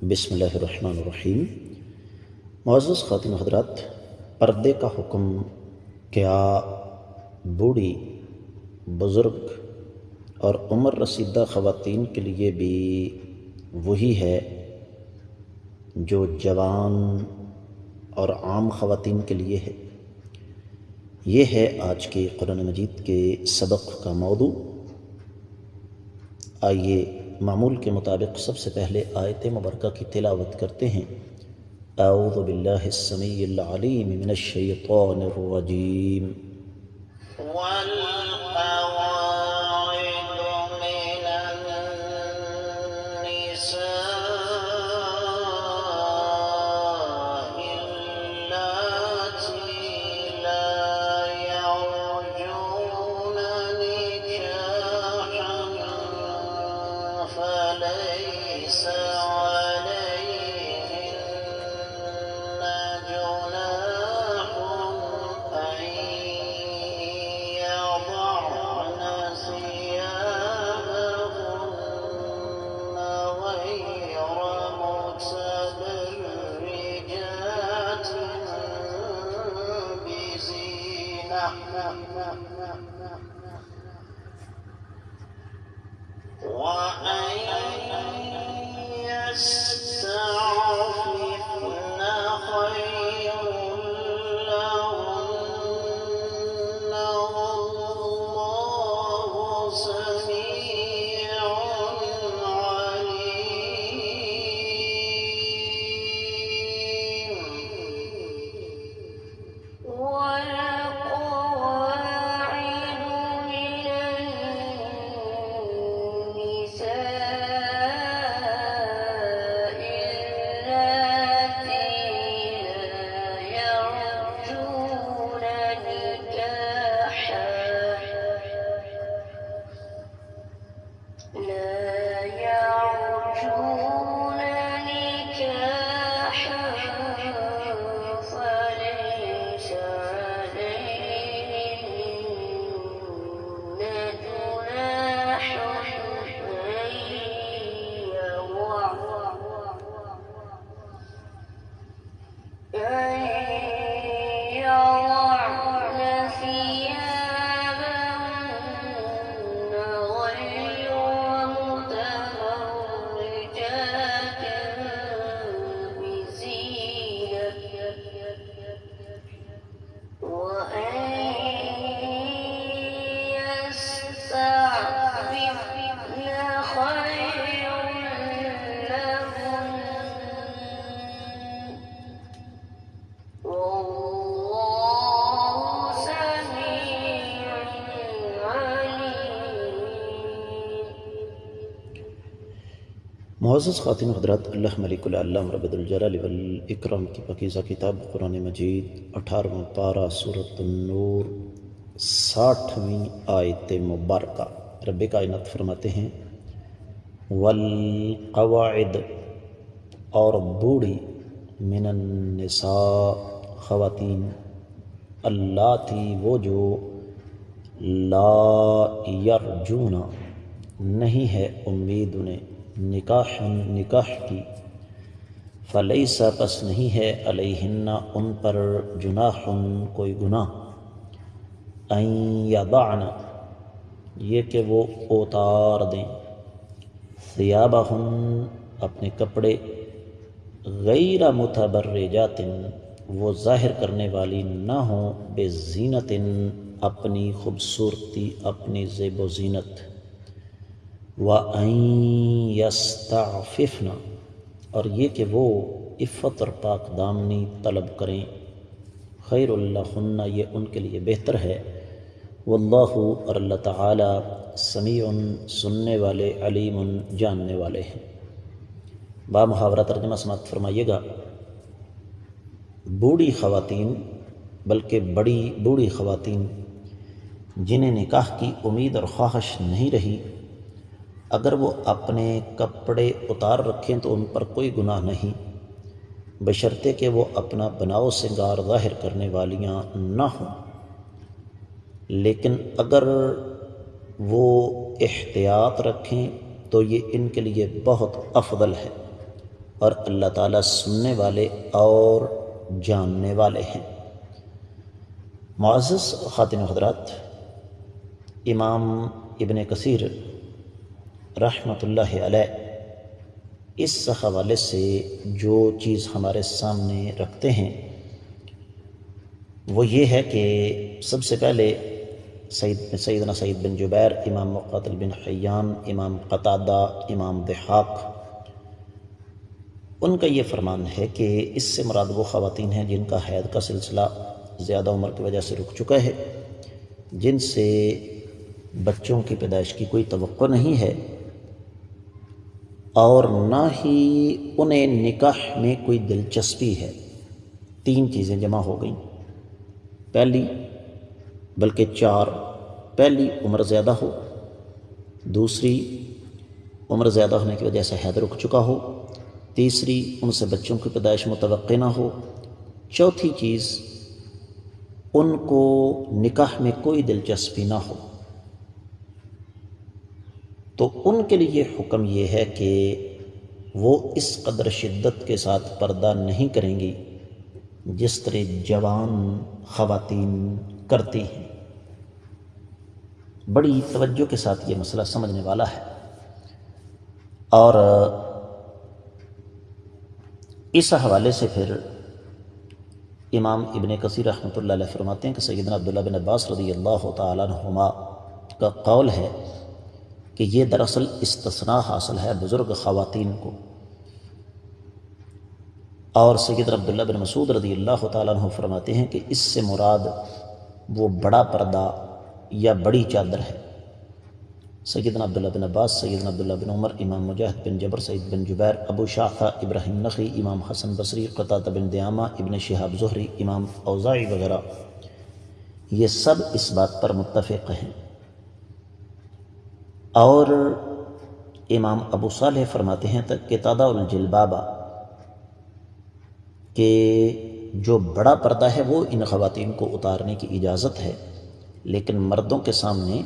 بسم اللہ الرحمن الرحیم۔ معزز خواتین و حضرات، پردے کا حکم کیا بوڑھی، بزرگ اور عمر رسیدہ خواتین کے لیے بھی وہی ہے جو جوان اور عام خواتین کے لیے ہے؟ یہ ہے آج کے قرآن مجید کے سبق کا موضوع۔ آئیے معمول کے مطابق سب سے پہلے آیت مبارکہ کی تلاوت کرتے ہیں۔ اعوذ باللہ السمیع العلیم من الشیطان الرجیم۔ معزز خواتین و حضرات، اللہ ملک العلام رب الجلال والاکرام کی پاکیزہ کتاب قرآن مجید 18واں پارہ سورۃ النور 60ویں آیت مبارکہ، رب کائنات فرماتے ہیں والقواعد، اور بوڑھی، من النساء، خواتین، اللاتی، وہ جو لا یرجون، نہیں ہے امید انہیں، نکاح کی، فلیس، پس نہیں ہے، علیہن، ان پر، جناح، کوئی گناہ، ان یضعن، یہ کہ وہ اتار دیں، ثیابہن، اپنے کپڑے، غیر متبرجات، وہ ظاہر کرنے والی نہ ہوں، بزینت، اپنی خوبصورتی، اپنی زیب و زینت، وَأَن يَسْتَعْفِفْنَ، اور یہ کہ وہ عفت اور پاک دامنی طلب کریں، خیر لہن، یہ ان کے لیے بہتر ہے، واللہ، اور اللہ تعالی، سمیع، سننے والے، علیم، جاننے والے ہیں۔ با محاورہ ترجمہ سماعت فرمائیے گا۔ بوڑھی خواتین، بلکہ بڑی بوڑھی خواتین جنہیں نکاح کی امید اور خواہش نہیں رہی، اگر وہ اپنے کپڑے اتار رکھیں تو ان پر کوئی گناہ نہیں، بشرطے کہ وہ اپنا بناؤ سنگار ظاہر کرنے والیاں نہ ہوں، لیکن اگر وہ احتیاط رکھیں تو یہ ان کے لیے بہت افضل ہے۔ اور اللہ تعالیٰ سننے والے اور جاننے والے ہیں۔ معزز خواتین و حضرات، امام ابن کثیر رحمۃ اللہ علیہ اس حوالے سے جو چیز ہمارے سامنے رکھتے ہیں وہ یہ ہے کہ سب سے پہلے سیدنا سعید بن جبیر، امام مقاتل بن حیان، امام قتادہ، امام ضحاک، ان کا یہ فرمان ہے کہ اس سے مراد وہ خواتین ہیں جن کا حید کا سلسلہ زیادہ عمر کی وجہ سے رک چکا ہے، جن سے بچوں کی پیدائش کی کوئی توقع نہیں ہے، اور نہ ہی انہیں نکاح میں کوئی دلچسپی ہے۔ تین چیزیں جمع ہو گئیں، پہلی بلکہ چار: پہلی، عمر زیادہ ہو; دوسری، عمر زیادہ ہونے کی وجہ سے حید رک چکا ہو; تیسری، ان سے بچوں کی پیدائش متوقع نہ ہو; چوتھی چیز، ان کو نکاح میں کوئی دلچسپی نہ ہو۔ تو ان کے لیے حکم یہ ہے کہ وہ اس قدر شدت کے ساتھ پردہ نہیں کریں گی جس طرح جوان خواتین کرتی ہیں۔ بڑی توجہ کے ساتھ یہ مسئلہ سمجھنے والا ہے، اور اس حوالے سے پھر امام ابن کثیر رحمۃ اللہ علیہ فرماتے ہیں کہ سیدنا عبداللہ بن عباس رضی اللہ تعالیٰ عنہما کا قول ہے کہ یہ دراصل استثناء حاصل ہے بزرگ خواتین کو، اور سیدنا عبداللہ بن مسعود رضی اللہ تعالیٰ عنہ فرماتے ہیں کہ اس سے مراد وہ بڑا پردہ یا بڑی چادر ہے۔ سیدنا عبداللہ بن عباس، سیدنا عبداللہ بن عمر، امام مجاہد بن جبر، سعید بن جبیر، ابو شاخہ ابراہیم نخعی، امام حسن بصری، قتادہ بن دعامہ، ابن شہاب زہری، امام اوزاعی وغیرہ، یہ سب اس بات پر متفق ہیں۔ اور امام ابو صالح فرماتے ہیں کہ تضع الجلباب، کہ جو بڑا پردہ ہے وہ ان خواتین کو اتارنے کی اجازت ہے، لیکن مردوں کے سامنے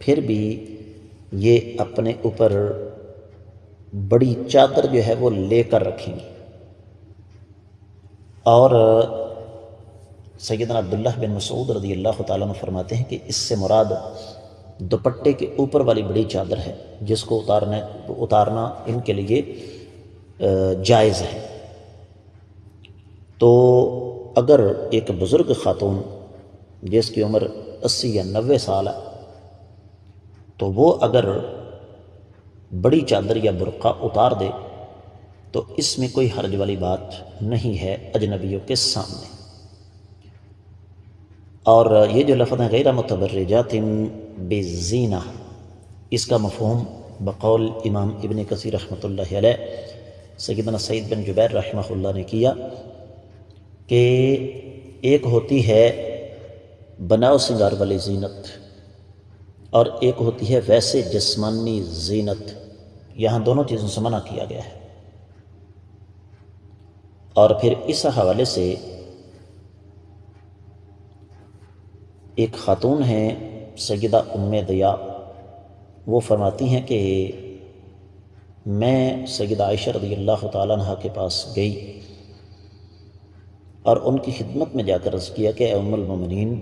پھر بھی یہ اپنے اوپر بڑی چادر جو ہے وہ لے کر رکھیں گی۔ اور سیدنا عبداللہ بن مسعود رضی اللہ تعالیٰ عنہ فرماتے ہیں کہ اس سے مراد دوپٹے کے اوپر والی بڑی چادر ہے، جس کو اتارنا ان کے لیے جائز ہے۔ تو اگر ایک بزرگ خاتون جس کی عمر 80 یا 90 سال ہے، تو وہ اگر بڑی چادر یا برقع اتار دے تو اس میں کوئی حرج والی بات نہیں ہے اجنبیوں کے سامنے۔ اور یہ جو لفظ ہے غیر متبرجات بزینہ، اس کا مفہوم بقول امام ابن کثیر رحمۃ اللہ علیہ سیدنا سعید بن جبیر رحمہ اللہ نے کیا کہ ایک ہوتی ہے بناؤ سنگار والی زینت، اور ایک ہوتی ہے ویسے جسمانی زینت۔ یہاں دونوں چیزوں سے منع کیا گیا ہے۔ اور پھر اس حوالے سے ایک خاتون ہیں سیدہ ام ضیاء، وہ فرماتی ہیں کہ میں سیدہ عائشہ رضی اللہ تعالیٰ عنہ کے پاس گئی اور ان کی خدمت میں جا کر عرض کیا کہ اے ام المومنین،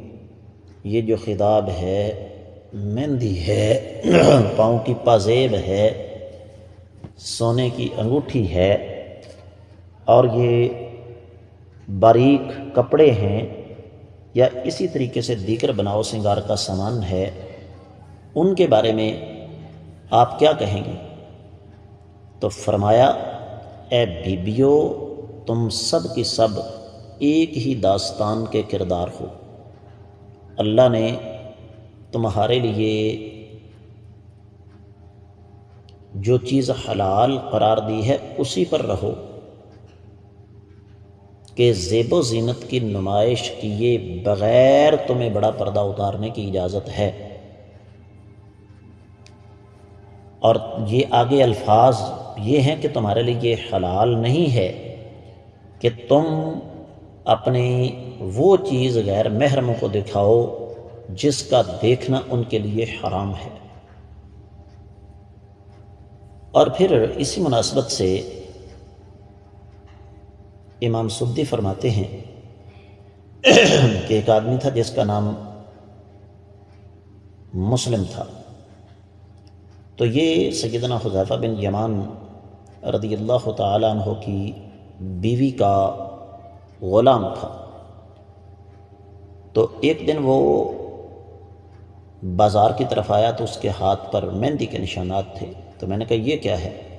یہ جو خضاب ہے، مہندی ہے، پاؤں کی پازیب ہے، سونے کی انگوٹھی ہے، اور یہ باریک کپڑے ہیں، یا اسی طریقے سے دیگر بناؤ سنگار کا سامان ہے، ان کے بارے میں آپ کیا کہیں گے؟ تو فرمایا، اے بیبیو، تم سب کی سب ایک ہی داستان کے کردار ہو۔ اللہ نے تمہارے لیے جو چیز حلال قرار دی ہے اسی پر رہو، کہ زیب و زینت کی نمائش کیے بغیر تمہیں بڑا پردہ اتارنے کی اجازت ہے۔ اور یہ آگے الفاظ یہ ہیں کہ تمہارے لیے یہ حلال نہیں ہے کہ تم اپنی وہ چیز غیر محرموں کو دکھاؤ جس کا دیکھنا ان کے لیے حرام ہے۔ اور پھر اسی مناسبت سے امام سدی فرماتے ہیں کہ ایک آدمی تھا جس کا نام مسلم تھا، تو یہ سیدنا حذیفہ بن یمان رضی اللہ تعالیٰ عنہ کی بیوی کا غلام تھا۔ تو ایک دن وہ بازار کی طرف آیا تو اس کے ہاتھ پر مہندی کے نشانات تھے، تو میں نے کہا یہ کیا ہے؟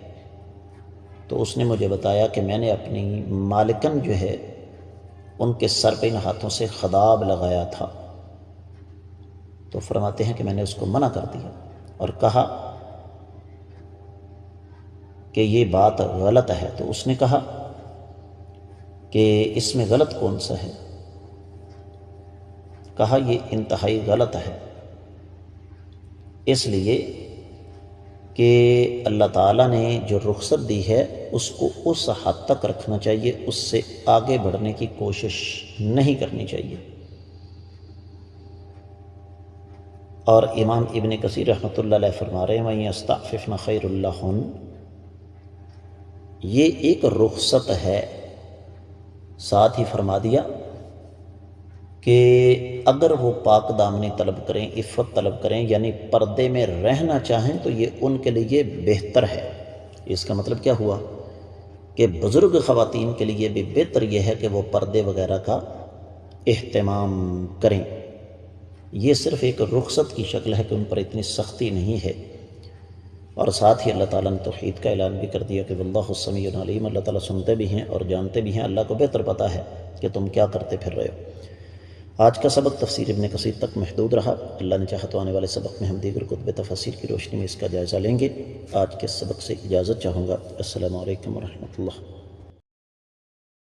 تو اس نے مجھے بتایا کہ میں نے اپنی مالکن جو ہے ان کے سر پہ ان ہاتھوں سے خداب لگایا تھا۔ تو فرماتے ہیں کہ میں نے اس کو منع کر دیا اور کہا کہ یہ بات غلط ہے۔ تو اس نے کہا کہ اس میں غلط کون سا ہے؟ کہا یہ انتہائی غلط ہے، اس لیے کہ اللہ تعالیٰ نے جو رخصت دی ہے اس کو اس حد تک رکھنا چاہیے، اس سے آگے بڑھنے کی کوشش نہیں کرنی چاہیے۔ اور امام ابن کثیر رحمۃ اللہ علیہ فرما رہے ہیں وَإِنْ يَسْتَعْفِفْنَ خَيْرٌ لَهُنَّ، یہ ایک رخصت ہے۔ ساتھ ہی فرما دیا کہ اگر وہ پاک دامنی طلب کریں، عفت طلب کریں، یعنی پردے میں رہنا چاہیں تو یہ ان کے لیے بہتر ہے۔ اس کا مطلب کیا ہوا کہ بزرگ خواتین کے لیے بھی بہتر یہ ہے کہ وہ پردے وغیرہ کا اہتمام کریں۔ یہ صرف ایک رخصت کی شکل ہے کہ ان پر اتنی سختی نہیں ہے۔ اور ساتھ ہی اللہ تعالیٰ نے توحید کا اعلان بھی کر دیا کہ واللہ السمیع العلیم، اللہ تعالیٰ سنتے بھی ہیں اور جانتے بھی ہیں، اللہ کو بہتر پتہ ہے کہ تم کیا کرتے پھر رہے ہو۔ آج کا سبق تفسیر ابن کثیر تک محدود رہا، اللہ نے چاہا تو آنے والے سبق میں ہم دیگر کتب تفاسیر کی روشنی میں اس کا جائزہ لیں گے۔ آج کے سبق سے اجازت چاہوں گا۔ السلام علیکم ورحمۃ اللہ۔